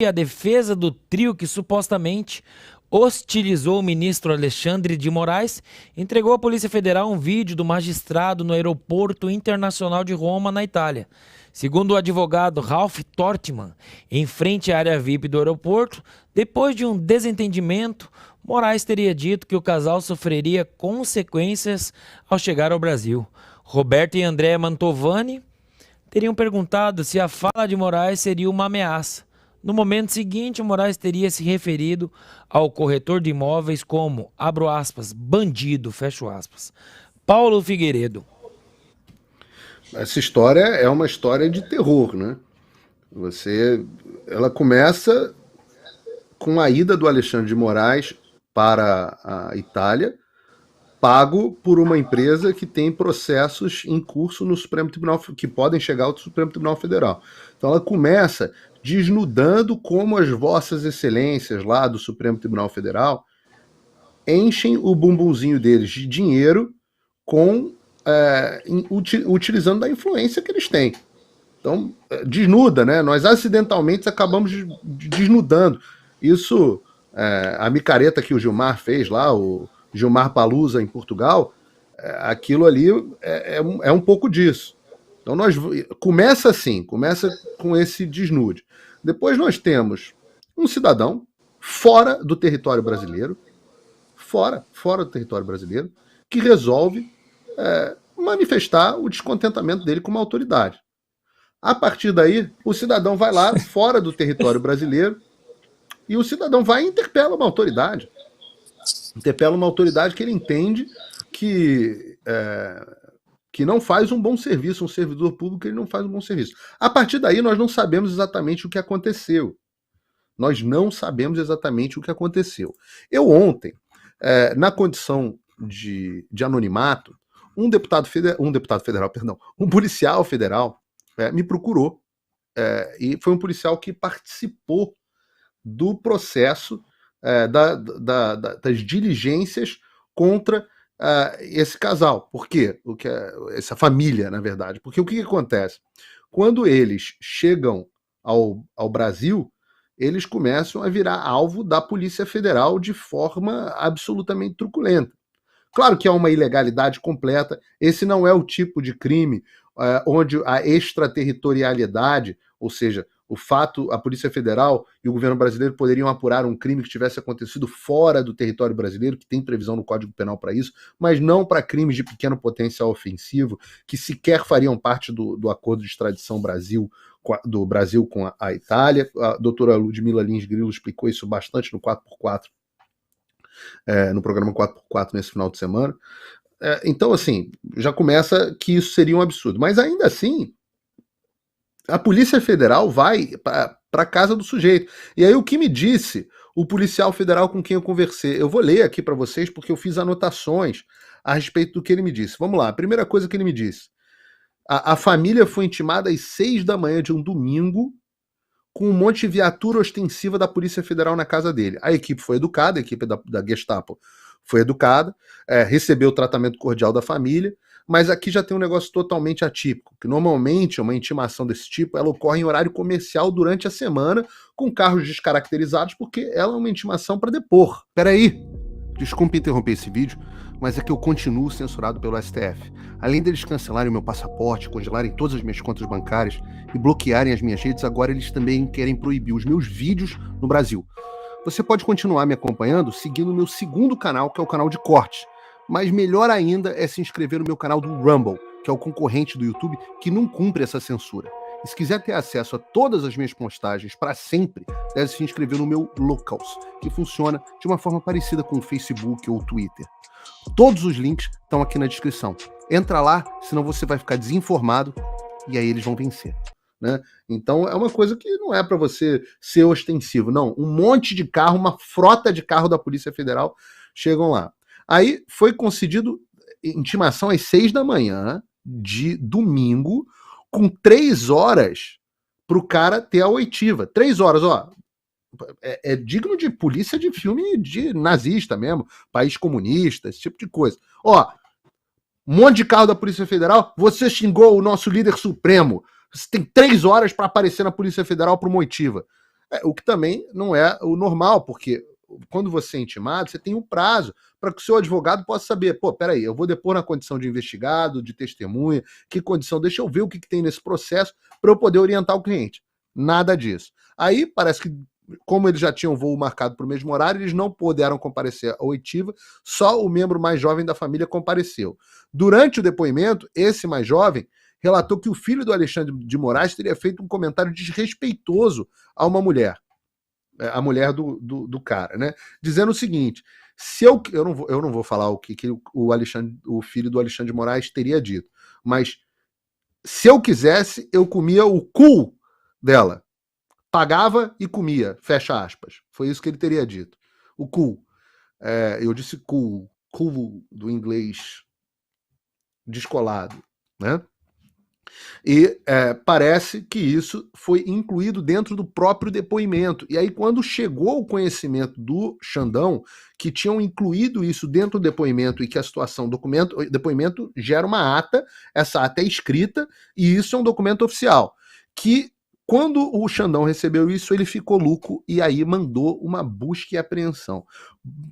a defesa do trio que supostamente hostilizou o ministro Alexandre de Moraes entregou à Polícia Federal um vídeo do magistrado no Aeroporto Internacional de Roma, na Itália. Segundo o advogado Ralph Tortman, em frente à área VIP do aeroporto, depois de um desentendimento, Moraes teria dito que o casal sofreria consequências ao chegar ao Brasil. Roberto e André Mantovani teriam perguntado se a fala de Moraes seria uma ameaça. No momento seguinte, Moraes teria se referido ao corretor de imóveis como, abro aspas, bandido, fecho aspas. Paulo Figueiredo. Essa história é uma história de terror, né? Ela começa com a ida do Alexandre de Moraes para a Itália, pago por uma empresa que tem processos em curso no Supremo Tribunal, que podem chegar ao Supremo Tribunal Federal. Então ela começa desnudando como as vossas excelências lá do Supremo Tribunal Federal enchem o bumbumzinho deles de dinheiro utilizando da influência que eles têm. Então, desnuda, né? Nós acidentalmente acabamos desnudando. Isso, a micareta que o Gilmar fez lá, o Gilmar Palusa em Portugal, aquilo ali é um pouco disso. Então, começa assim, começa com esse desnude. Depois nós temos um cidadão fora do território brasileiro, fora do território brasileiro, que resolve manifestar o descontentamento dele com uma autoridade. A partir daí, o cidadão vai lá, fora do território brasileiro, e o cidadão vai e interpela uma autoridade. Interpela uma autoridade que ele entende que não faz um bom serviço, um servidor público, ele não faz um bom serviço. A partir daí, nós não sabemos exatamente o que aconteceu. Nós não sabemos exatamente o que aconteceu. Eu ontem, na condição de anonimato, um policial federal me procurou, e foi um policial que participou do processo das diligências contra esse casal. Por quê? Essa família, na verdade. Porque o que acontece? Quando eles chegam ao Brasil, eles começam a virar alvo da Polícia Federal de forma absolutamente truculenta. Claro que é uma ilegalidade completa, esse não é o tipo de crime onde a extraterritorialidade, ou seja, o fato, a Polícia Federal e o governo brasileiro poderiam apurar um crime que tivesse acontecido fora do território brasileiro, que tem previsão no Código Penal para isso, mas não para crimes de pequeno potencial ofensivo, que sequer fariam parte do acordo de extradição do Brasil com a Itália. A doutora Ludmila Lins Grilo explicou isso bastante no 4x4, no programa 4x4 nesse final de semana. Então, assim, já começa que isso seria um absurdo. Mas ainda assim, a Polícia Federal vai para a casa do sujeito. E aí o que me disse o policial federal com quem eu conversei? Eu vou ler aqui para vocês porque eu fiz anotações a respeito do que ele me disse. Vamos lá, a primeira coisa que ele me disse. A família foi intimada às 6 da manhã de um domingo com um monte de viatura ostensiva da Polícia Federal na casa dele. A equipe foi educada, a equipe da Gestapo foi educada, recebeu o tratamento cordial da família, mas aqui já tem um negócio totalmente atípico, que normalmente uma intimação desse tipo, ela ocorre em horário comercial durante a semana, com carros descaracterizados, porque ela é uma intimação para depor. Peraí, desculpe interromper esse vídeo, mas é que eu continuo censurado pelo STF. Além deles cancelarem o meu passaporte, congelarem todas as minhas contas bancárias e bloquearem as minhas redes, agora eles também querem proibir os meus vídeos no Brasil. Você pode continuar me acompanhando seguindo o meu segundo canal, que é o canal de cortes. Mas melhor ainda é se inscrever no meu canal do Rumble, que é o concorrente do YouTube que não cumpre essa censura. E se quiser ter acesso a todas as minhas postagens para sempre, deve se inscrever no meu Locals, que funciona de uma forma parecida com o Facebook ou o Twitter. Todos os links estão aqui na descrição. Entra lá, senão você vai ficar desinformado e aí eles vão vencer. Né? Então é uma coisa que não é para você ser ostensivo, não. Um monte de carro, uma frota de carro da Polícia Federal chegam lá. Aí foi concedido intimação às 6 da manhã de domingo, com 3 horas para o cara ter a oitiva. 3 horas, ó. É digno de polícia de filme de nazista mesmo, país comunista, esse tipo de coisa. Ó, um monte de carro da Polícia Federal, você xingou o nosso líder supremo. Você tem 3 horas para aparecer na Polícia Federal para uma oitiva. O que também não é o normal, porque quando você é intimado, você tem um prazo para que o seu advogado possa saber, pô, peraí, eu vou depor na condição de investigado, de testemunha, que condição, deixa eu ver o que tem nesse processo para eu poder orientar o cliente. Nada disso. Aí parece que, como eles já tinham voo marcado para o mesmo horário, eles não puderam comparecer à oitiva, só o membro mais jovem da família compareceu. Durante o depoimento, esse mais jovem relatou que o filho do Alexandre de Moraes teria feito um comentário desrespeitoso a uma mulher, a mulher do cara, né? Dizendo o seguinte: se eu não vou falar o que o filho do Alexandre de Moraes teria dito, mas se eu quisesse, eu comia o cu dela. Pagava e comia, fecha aspas. Foi isso que ele teria dito. O cu. Eu disse cu do inglês descolado, né? E parece que isso foi incluído dentro do próprio depoimento. E aí, quando chegou o conhecimento do Xandão, que tinham incluído isso dentro do depoimento e que a situação, depoimento gera uma ata, essa ata é escrita e isso é um documento oficial. Que quando o Xandão recebeu isso, ele ficou louco e aí mandou uma busca e apreensão.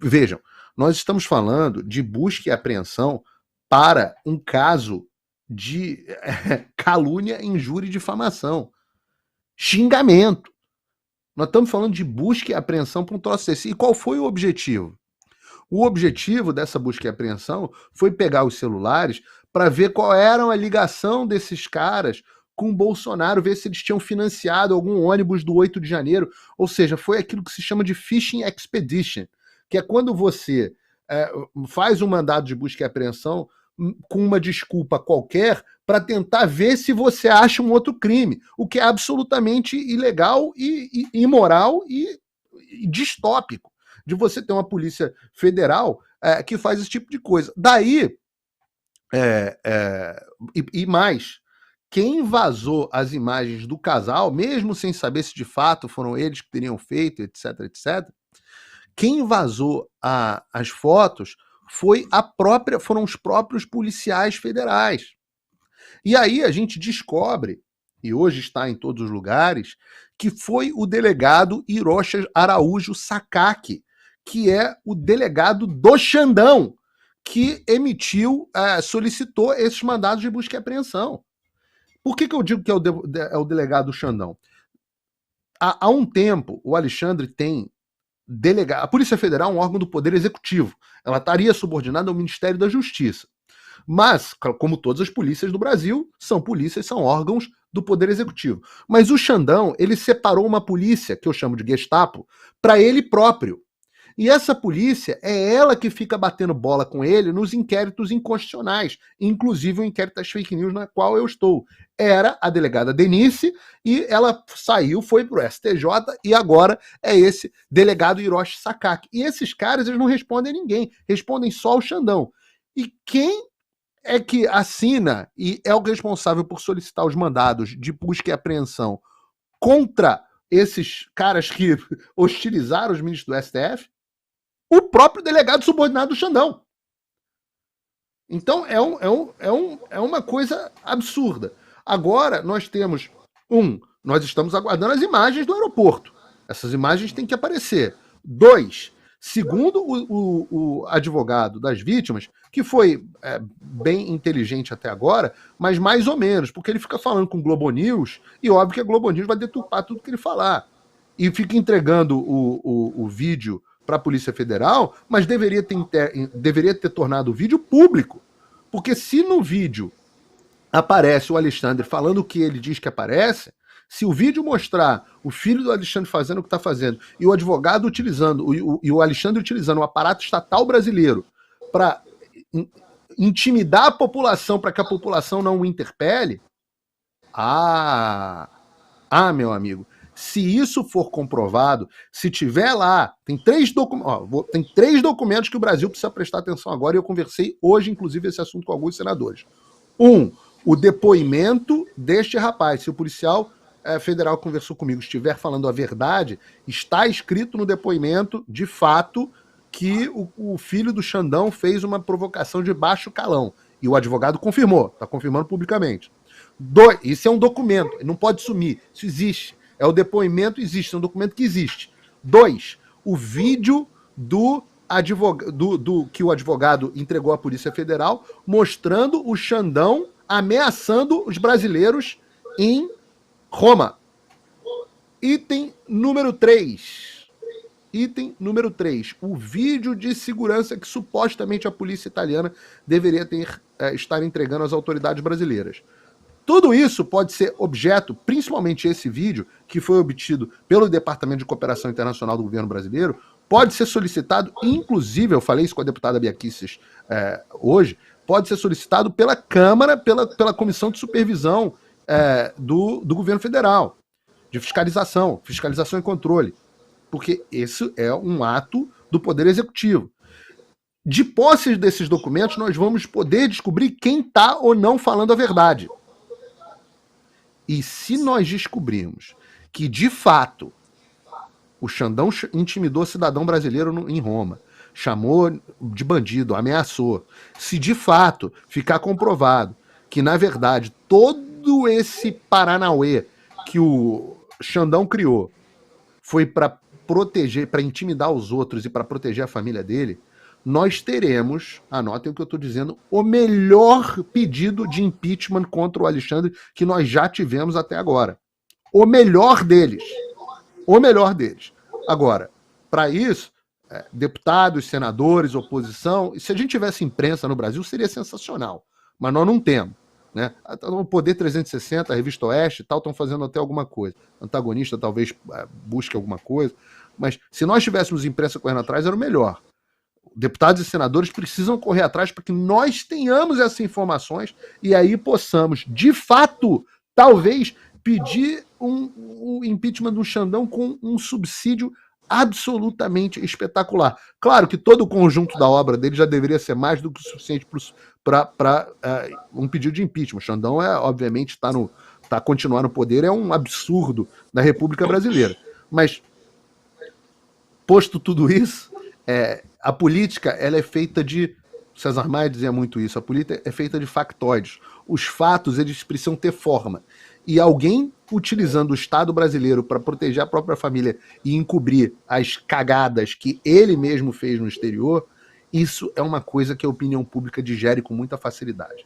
Vejam, nós estamos falando de busca e apreensão para um caso de calúnia, injúria e difamação. Xingamento. Nós estamos falando de busca e apreensão para um troço desse. E qual foi o objetivo? O objetivo dessa busca e apreensão foi pegar os celulares para ver qual era a ligação desses caras com o Bolsonaro, ver se eles tinham financiado algum ônibus do 8 de janeiro. Ou seja, foi aquilo que se chama de Fishing Expedition, que é quando você faz um mandado de busca e apreensão com uma desculpa qualquer para tentar ver se você acha um outro crime, o que é absolutamente ilegal e imoral e distópico, de você ter uma polícia federal que faz esse tipo de coisa. Daí, e mais, quem vazou as imagens do casal, mesmo sem saber se de fato foram eles que teriam feito, etc, etc, quem vazou as fotos foram os próprios policiais federais. E aí a gente descobre, e hoje está em todos os lugares, que foi o delegado Hiroshi Araújo Sakaki, que é o delegado do Xandão, que solicitou esses mandados de busca e apreensão. Por que eu digo que é o delegado do Xandão? Há um tempo, o Alexandre tem a Polícia Federal é um órgão do Poder Executivo. Ela estaria subordinada ao Ministério da Justiça. Mas, como todas as polícias do Brasil, são órgãos do Poder Executivo. Mas o Xandão, ele separou uma polícia, que eu chamo de Gestapo, para ele próprio. E essa polícia é ela que fica batendo bola com ele nos inquéritos inconstitucionais, inclusive o inquérito das fake news na qual eu estou. Era a delegada Denise e ela saiu, foi pro STJ e agora é esse delegado Hiroshi Sakaki. E esses caras, eles não respondem a ninguém, respondem só ao Xandão. E quem é que assina e é o responsável por solicitar os mandados de busca e apreensão contra esses caras que hostilizaram os ministros do STF? O próprio delegado subordinado do Xandão. Então é uma coisa absurda. Agora nós temos nós estamos aguardando as imagens do aeroporto. Essas imagens têm que aparecer. 2, segundo o advogado das vítimas, que foi bem inteligente até agora, mas mais ou menos, porque ele fica falando com o Globo News e óbvio que a Globo News vai deturpar tudo que ele falar. E fica entregando o vídeo para a Polícia Federal, mas deveria ter tornado o vídeo público. Porque se no vídeo aparece o Alexandre falando o que ele diz que aparece, se o vídeo mostrar o filho do Alexandre fazendo o que está fazendo e o advogado utilizando, e o Alexandre utilizando o aparato estatal brasileiro para intimidar a população, para que a população não o interpele, meu amigo, se isso for comprovado, se tiver lá, tem 3 documentos que o Brasil precisa prestar atenção agora, e eu conversei hoje, inclusive, esse assunto com alguns senadores. O depoimento deste rapaz. Se o policial federal que conversou comigo estiver falando a verdade, está escrito no depoimento, de fato, que o filho do Xandão fez uma provocação de baixo calão. E o advogado confirmou, está confirmando publicamente. Isso é um documento, não pode sumir, isso existe. É o depoimento, existe, é um documento que existe. 2, o vídeo que o advogado entregou à Polícia Federal, mostrando o Xandão ameaçando os brasileiros em Roma. Item número 3. Item número 3. O vídeo de segurança que supostamente a polícia italiana deveria estar entregando às autoridades brasileiras. Tudo isso pode ser objeto, principalmente esse vídeo, que foi obtido pelo Departamento de Cooperação Internacional do governo brasileiro, pode ser solicitado, inclusive, eu falei isso com a deputada Bia Kicis hoje, pode ser solicitado pela Câmara, pela Comissão de Supervisão do governo federal, de fiscalização e controle, porque esse é um ato do Poder Executivo. De posse desses documentos, nós vamos poder descobrir quem está ou não falando a verdade. E se nós descobrirmos que, de fato, o Xandão intimidou cidadão brasileiro em Roma, chamou de bandido, ameaçou, se de fato ficar comprovado que, na verdade, todo esse paranauê que o Xandão criou foi para proteger, para intimidar os outros e para proteger a família dele, nós teremos, anotem o que eu estou dizendo, o melhor pedido de impeachment contra o Alexandre que nós já tivemos até agora. O melhor deles. O melhor deles. Agora, para isso, deputados, senadores, oposição, se a gente tivesse imprensa no Brasil, seria sensacional. Mas nós não temos. Né? O Poder 360, a Revista Oeste e tal, estão fazendo até alguma coisa. Antagonista talvez busque alguma coisa. Mas se nós tivéssemos imprensa correndo atrás, era o melhor. Deputados e senadores precisam correr atrás para que nós tenhamos essas informações e aí possamos, de fato, talvez pedir o impeachment do Xandão com um subsídio absolutamente espetacular. Claro que todo o conjunto da obra dele já deveria ser mais do que o suficiente para um pedido de impeachment. O Xandão, obviamente, continuar no poder é um absurdo na República Brasileira. Mas, posto tudo isso, a política ela é feita de... César Maia dizia muito isso. A política é feita de factóides. Os fatos eles precisam ter forma. E alguém utilizando o Estado brasileiro para proteger a própria família e encobrir as cagadas que ele mesmo fez no exterior, isso é uma coisa que a opinião pública digere com muita facilidade.